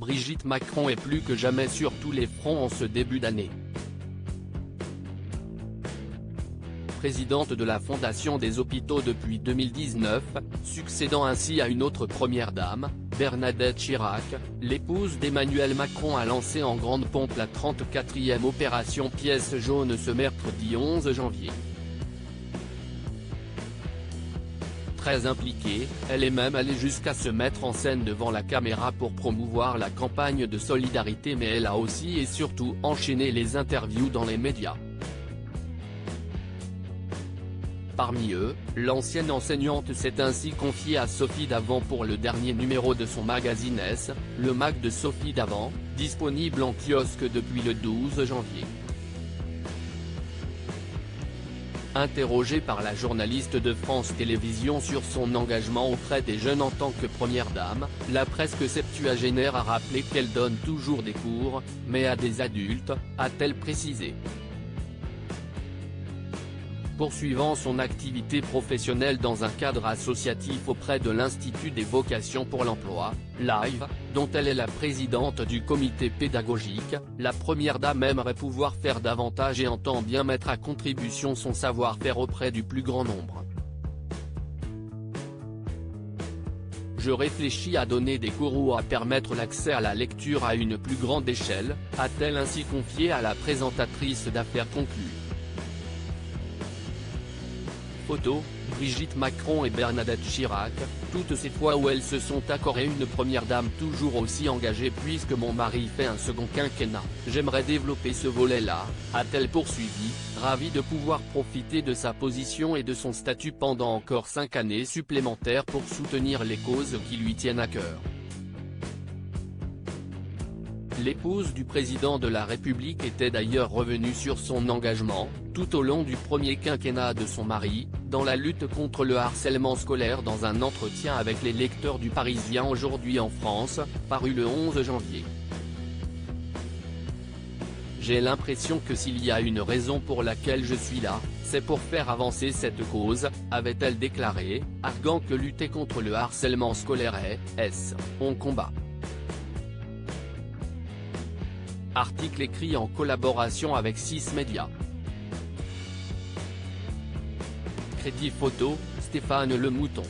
Brigitte Macron est plus que jamais sur tous les fronts en ce début d'année. Présidente de la Fondation des hôpitaux depuis 2019, succédant ainsi à une autre première dame, Bernadette Chirac, l'épouse d'Emmanuel Macron a lancé en grande pompe la 34e opération Pièce jaune ce mercredi 11 janvier. Très impliquée, elle est même allée jusqu'à se mettre en scène devant la caméra pour promouvoir la campagne de solidarité, mais elle a aussi et surtout enchaîné les interviews dans les médias. Parmi eux, l'ancienne enseignante s'est ainsi confiée à Sophie Davant pour le dernier numéro de son magazine S, le Mag de Sophie Davant, disponible en kiosque depuis le 12 janvier. Interrogée par la journaliste de France Télévisions sur son engagement auprès des jeunes en tant que première dame, la presque septuagénaire a rappelé qu'elle donne toujours des cours, mais à des adultes, a-t-elle précisé. Poursuivant son activité professionnelle dans un cadre associatif auprès de l'Institut des vocations pour l'emploi, LIVE, dont elle est la présidente du comité pédagogique, la première dame aimerait pouvoir faire davantage et entend bien mettre à contribution son savoir-faire auprès du plus grand nombre. Je réfléchis à donner des cours ou à permettre l'accès à la lecture à une plus grande échelle, a-t-elle ainsi confié à la présentatrice d'Affaires conclues. Photo, Brigitte Macron et Bernadette Chirac, toutes ces fois où elles se sont accordées une première dame toujours aussi engagée puisque mon mari fait un second quinquennat. J'aimerais développer ce volet-là, a-t-elle poursuivi, ravie de pouvoir profiter de sa position et de son statut pendant encore 5 années supplémentaires pour soutenir les causes qui lui tiennent à cœur. L'épouse du président de la République était d'ailleurs revenue sur son engagement, tout au long du premier quinquennat de son mari, dans la lutte contre le harcèlement scolaire dans un entretien avec les lecteurs du Parisien aujourd'hui en France, paru le 11 janvier. J'ai l'impression que s'il y a une raison pour laquelle je suis là, c'est pour faire avancer cette cause, avait-elle déclaré, arguant que lutter contre le harcèlement scolaire est on combat. Article écrit en collaboration avec 6 médias. Crédit photo, Stéphane Le Mouton.